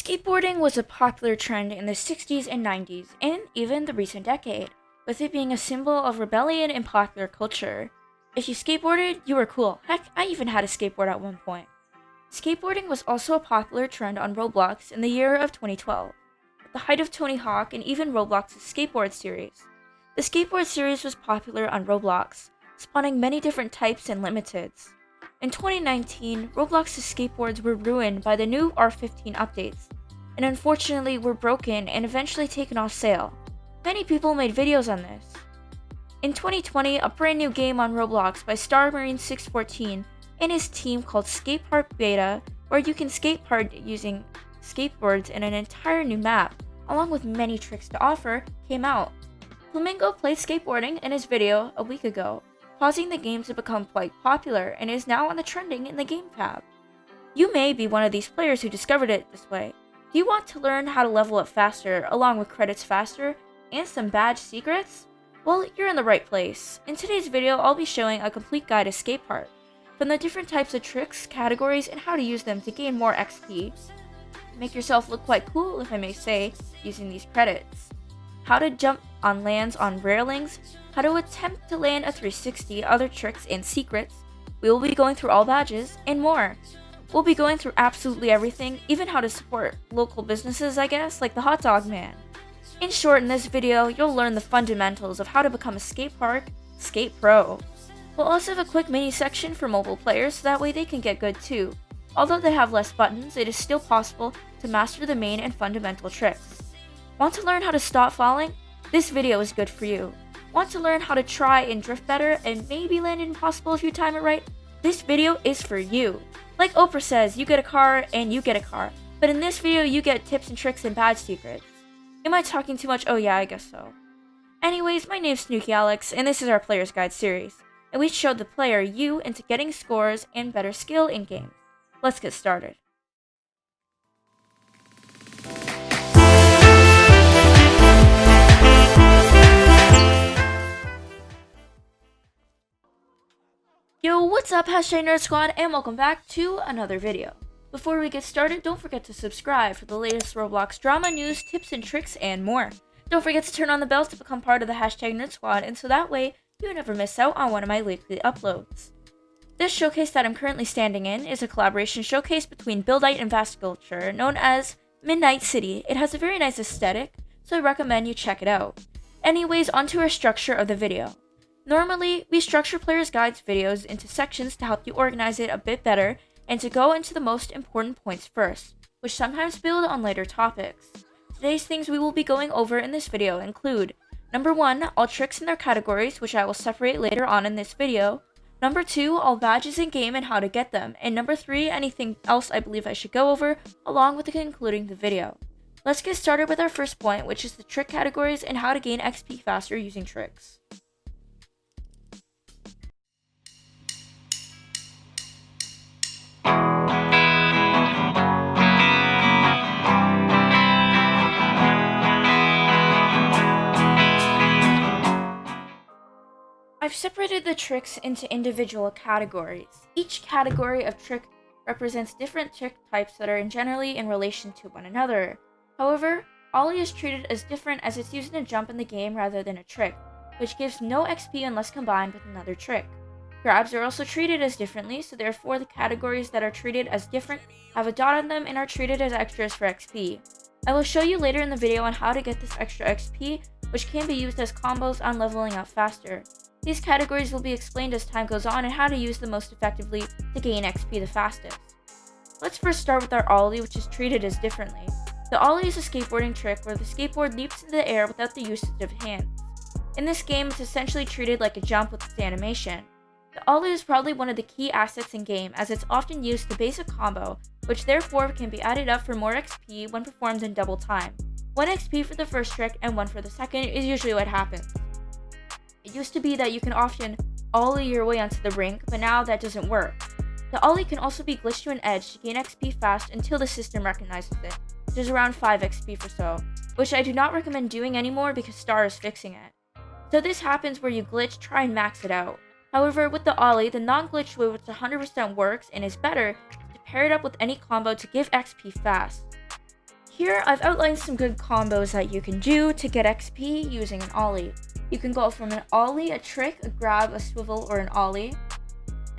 Skateboarding was a popular trend in the 60s and 90s, and even the recent decade, with it being a symbol of rebellion in popular culture. If you skateboarded, you were cool. Heck, I even had a skateboard at one point. Skateboarding was also a popular trend on Roblox in the year of 2012, at the height of Tony Hawk and even Roblox's skateboard series. The skateboard series was popular on Roblox, spawning many different types and limiteds. In 2019, Roblox's skateboards were ruined by the new R15 updates, and unfortunately were broken and eventually taken off sale. Many people made videos on this. In 2020, a brand new game on Roblox by starmarine 614 and his team called Skate Park Beta, where you can skate park using skateboards in an entire new map, along with many tricks to offer, came out. Flamingo played skateboarding in his video a week ago, causing the game to become quite popular and is now on the trending in the game tab. You may be one of these players who discovered it this way. Do you want to learn how to level up faster, along with credits faster, and some badge secrets? Well, you're in the right place. In today's video, I'll be showing a complete guide to skate park, from the different types of tricks, categories, and how to use them to gain more XP. Make yourself look quite cool, if I may say, using these credits. How to jump on lands on railings, how to attempt to land a 360, other tricks and secrets. We will be going through all badges, and more. We'll be going through absolutely everything, even how to support local businesses, I guess, like the Hot Dog Man. In short, in this video, you'll learn the fundamentals of how to become a skate park skate pro. We'll also have a quick mini section for mobile players so that way they can get good too. Although they have less buttons, it is still possible to master the main and fundamental tricks. Want to learn how to stop falling? This video is good for you. Want to learn how to try and drift better and maybe land impossible if you time it right? This video is for you. Like Oprah says, you get a car and you get a car. But in this video, you get tips and tricks and badge secrets. Am I talking too much? Oh yeah, I guess so. Anyways, my name's TanookiAlex, and this is our Player's Guide series. And we showed the player you into getting scores and better skill in games. Let's get started. Yo, what's up, #Nerd Squad, and welcome back to another video. Before we get started, don't forget to subscribe for the latest Roblox drama news, tips and tricks, and more. Don't forget to turn on the bells to become part of the #Nerd Squad, and so that way, you never miss out on one of my weekly uploads. This showcase that I'm currently standing in is a collaboration showcase between Buildite and Vastculture, known as Midnight City. It has a very nice aesthetic, so I recommend you check it out. Anyways, onto our structure of the video. Normally, we structure Player's Guides videos into sections to help you organize it a bit better and to go into the most important points first, which sometimes build on later topics. Today's things we will be going over in this video include: Number 1, all tricks and their categories, which I will separate later on in this video. Number 2, all badges in game and how to get them. And number 3, anything else I believe I should go over, along with concluding the video. Let's get started with our first point, which is the trick categories and how to gain XP faster using tricks. I've separated the tricks into individual categories. Each category of trick represents different trick types that are generally in relation to one another. However, ollie is treated as different as it's used in a jump in the game rather than a trick, which gives no XP unless combined with another trick. Grabs are also treated as differently, so therefore the categories that are treated as different have a dot on them and are treated as extras for XP. I will show you later in the video on how to get this extra XP, which can be used as combos on leveling up faster. These categories will be explained as time goes on and how to use them most effectively to gain XP the fastest. Let's first start with our ollie, which is treated as differently. The ollie is a skateboarding trick where the skateboard leaps into the air without the usage of hands. In this game, it's essentially treated like a jump with its animation. The ollie is probably one of the key assets in game as it's often used to base a combo, which therefore can be added up for more XP when performed in double time. 1 XP for the first trick and 1 for the second is usually what happens. It used to be that you can often ollie your way onto the rink, but now that doesn't work. The ollie can also be glitched to an edge to gain XP fast until the system recognizes it, which is around 5 XP or so, which I do not recommend doing anymore because Star is fixing it. So this happens where you glitch, try and max it out. However, with the ollie, the non-glitched way which 100% works and is better is to pair it up with any combo to give XP fast. Here, I've outlined some good combos that you can do to get XP using an ollie. You can go from an ollie, a trick, a grab, a swivel, or an ollie,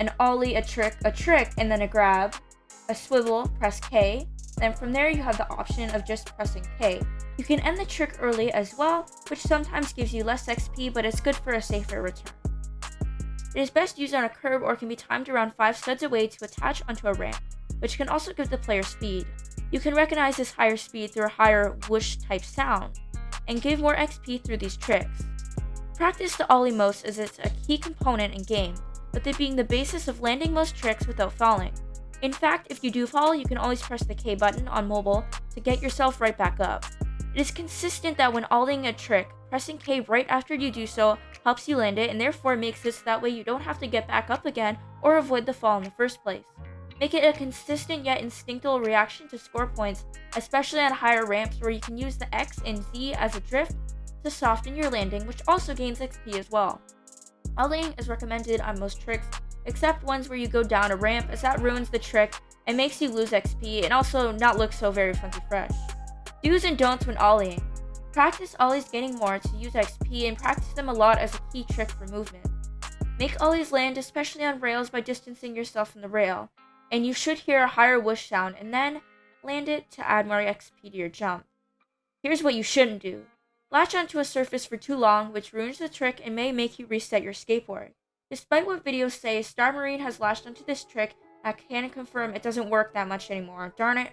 a trick, and then a grab, a swivel, press K. Then from there, you have the option of just pressing K. You can end the trick early as well, which sometimes gives you less XP, but it's good for a safer return. It is best used on a curb or can be timed around 5 studs away to attach onto a ramp, which can also give the player speed. You can recognize this higher speed through a higher whoosh type sound, and give more XP through these tricks. Practice the ollie most as it's a key component in game, with it being the basis of landing most tricks without falling. In fact, if you do fall, you can always press the K button on mobile to get yourself right back up. It is consistent that when ollieing a trick, pressing K right after you do so helps you land it and therefore makes it so that way you don't have to get back up again or avoid the fall in the first place. Make it a consistent yet instinctual reaction to score points, especially on higher ramps where you can use the X and Z as a drift to soften your landing, which also gains XP as well. Ollieing is recommended on most tricks, except ones where you go down a ramp, as that ruins the trick and makes you lose XP and also not look so very funky fresh. Do's and don'ts when ollieing. Practice ollies getting more to use XP and practice them a lot as a key trick for movement. Make ollies land, especially on rails, by distancing yourself from the rail, and you should hear a higher whoosh sound and then land it to add more XP to your jump. Here's what you shouldn't do. Latch onto a surface for too long, which ruins the trick and may make you reset your skateboard. Despite what videos say, Starmarine has latched onto this trick, I can confirm it doesn't work that much anymore. Darn it.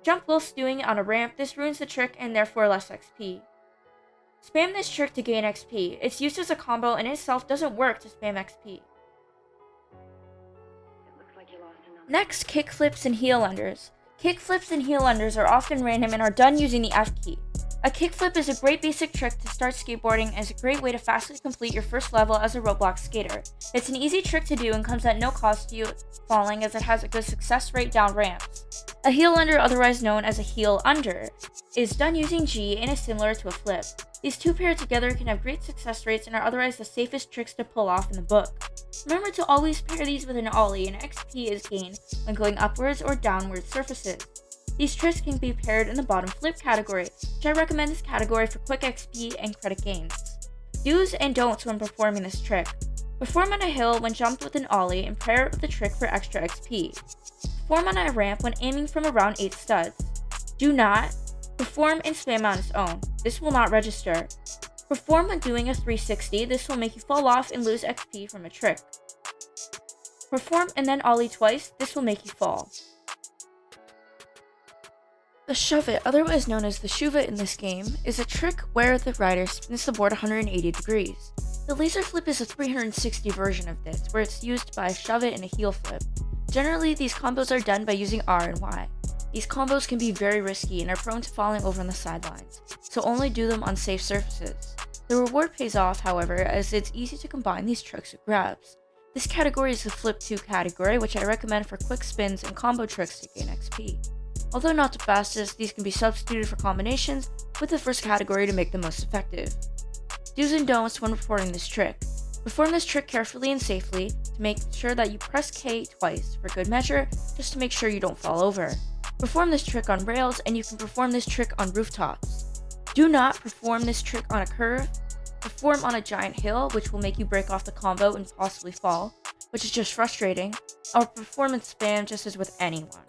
Jump whilst doing it on a ramp, this ruins the trick and therefore less XP. Spam this trick to gain XP. It's used as a combo and in itself doesn't work to spam XP. Next, kickflips and heel unders. Kickflips and heel unders are often random and are done using the F key. A kickflip is a great basic trick to start skateboarding and is a great way to fastly complete your first level as a Roblox skater. It's an easy trick to do and comes at no cost to you falling, as it has a good success rate down ramps. A heel under, otherwise known as a heel under, is done using G and is similar to a flip. These two paired together can have great success rates and are otherwise the safest tricks to pull off in the book. Remember to always pair these with an ollie, and XP is gained when going upwards or downward surfaces. These tricks can be paired in the bottom flip category, which I recommend this category for quick XP and credit gains. Do's and don'ts when performing this trick. Perform on a hill when jumped with an ollie and pair with the trick for extra XP. Perform on a ramp when aiming from around 8 studs. Do not perform and spam on its own. This will not register. Perform when doing a 360. This will make you fall off and lose XP from a trick. Perform and then ollie twice. This will make you fall. The shove it, otherwise known as the shuva in this game, is a trick where the rider spins the board 180 degrees. The laser flip is a 360 version of this, where it's used by a shove it and a heel flip. Generally, these combos are done by using R and Y. These combos can be very risky and are prone to falling over on the sidelines, so only do them on safe surfaces. The reward pays off, however, as it's easy to combine these tricks with grabs. This category is the Flip 2 category, which I recommend for quick spins and combo tricks to gain XP. Although not the fastest, these can be substituted for combinations with the first category to make them most effective. Do's and don'ts when performing this trick. Perform this trick carefully and safely to make sure that you press K twice for good measure, just to make sure you don't fall over. Perform this trick on rails, and you can perform this trick on rooftops. Do not perform this trick on a curve. Perform on a giant hill, which will make you break off the combo and possibly fall, which is just frustrating, or perform and spam just as with anyone.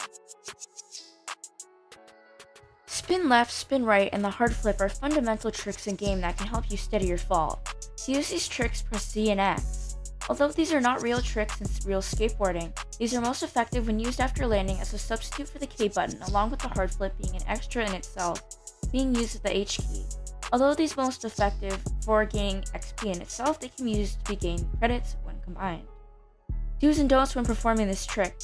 Spin left, spin right, and the hard flip are fundamental tricks in game that can help you steady your fall. To use these tricks, press Z and X. Although these are not real tricks in real skateboarding, these are most effective when used after landing as a substitute for the K button, along with the hard flip being an extra in itself, being used with the H key. Although these are most effective for gaining XP in itself, they can be used to be gained credits when combined. Do's and don'ts when performing this trick.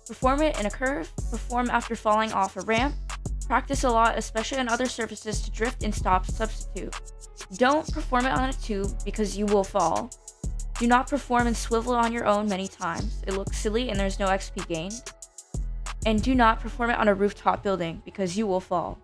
Perform it in a curve, perform after falling off a ramp, practice a lot, especially on other surfaces to drift and stop substitute. Don't perform it on a tube because you will fall. Do not perform and swivel on your own many times. It looks silly and there's no XP gained. And do not perform it on a rooftop building because you will fall.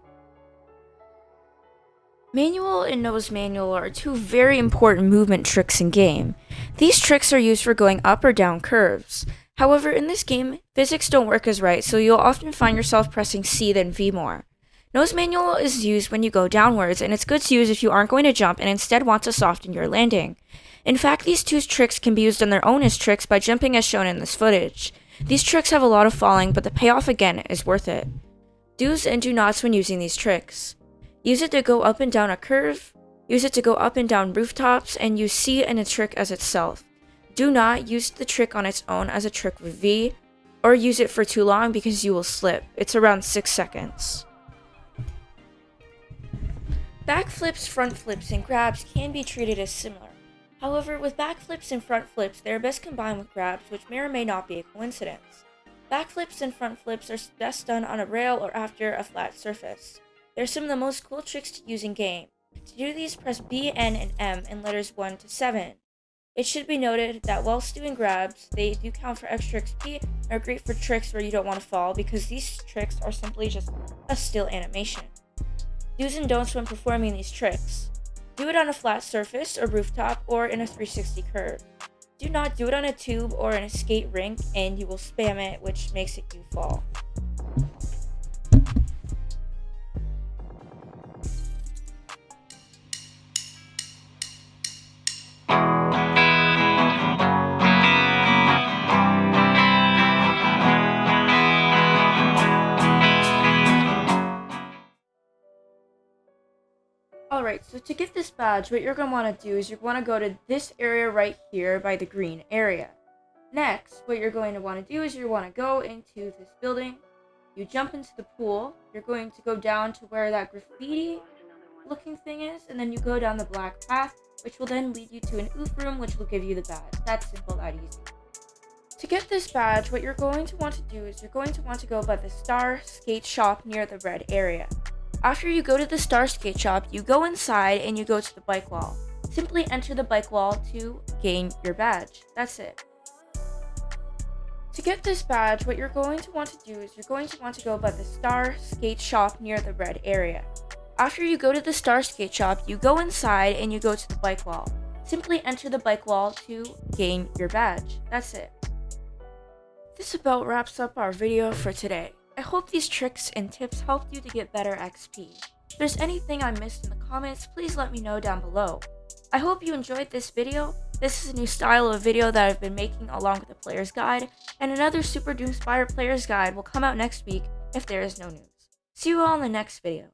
Manual and nose manual are two very important movement tricks in game. These tricks are used for going up or down curves. However, in this game, physics don't work as right, so you'll often find yourself pressing C then V more. Nose manual is used when you go downwards, and it's good to use if you aren't going to jump and instead want to soften your landing. In fact, these two tricks can be used on their own as tricks by jumping as shown in this footage. These tricks have a lot of falling, but the payoff again is worth it. Do's and do nots when using these tricks. Use it to go up and down a curve, use it to go up and down rooftops, and use C in a trick as itself. Do not use the trick on its own as a trick with V, or use it for too long because you will slip. It's around 6 seconds. Backflips, front flips, and grabs can be treated as similar. However, with backflips and front flips, they are best combined with grabs, which may or may not be a coincidence. Backflips and front flips are best done on a rail or after a flat surface. They are some of the most cool tricks to use in game. To do these, press B, N, and M in letters 1 to 7. It should be noted that whilst doing grabs, they do count for extra XP and are great for tricks where you don't want to fall because these tricks are simply just a still animation. Do's and don'ts when performing these tricks. Do it on a flat surface or rooftop or in a 360 curve. Do not do it on a tube or in a skate rink and you will spam it, which makes it you fall. Alright, so to get this badge, what you're going to want to do is you're going to go to this area right here by the green area. Next, what you're going to want to do is you want to go into this building, you jump into the pool, you're going to go down to where that graffiti looking thing is, and then you go down the black path, which will then lead you to an oof room, which will give you the badge. That's simple, that easy. To get this badge, what you're going to want to do is you're going to want to go by the Star Skate Shop near the red area. After you go to the Star Skate Shop, you go inside and you go to the bike wall. Simply enter the bike wall to gain your badge. That's it. To get this badge, what you're going to want to do is you're going to want to go by the Star Skate Shop near the red area. After you go to the Star Skate Shop, you go inside and you go to the bike wall. Simply enter the bike wall to gain your badge. That's it. This about wraps up our video for today. I hope these tricks and tips helped you to get better XP. If there's anything I missed in the comments, please let me know down below. I hope you enjoyed this video. This is a new style of video that I've been making along with the player's guide, and another Super Doomspire player's guide will come out next week if there is no news. See you all in the next video.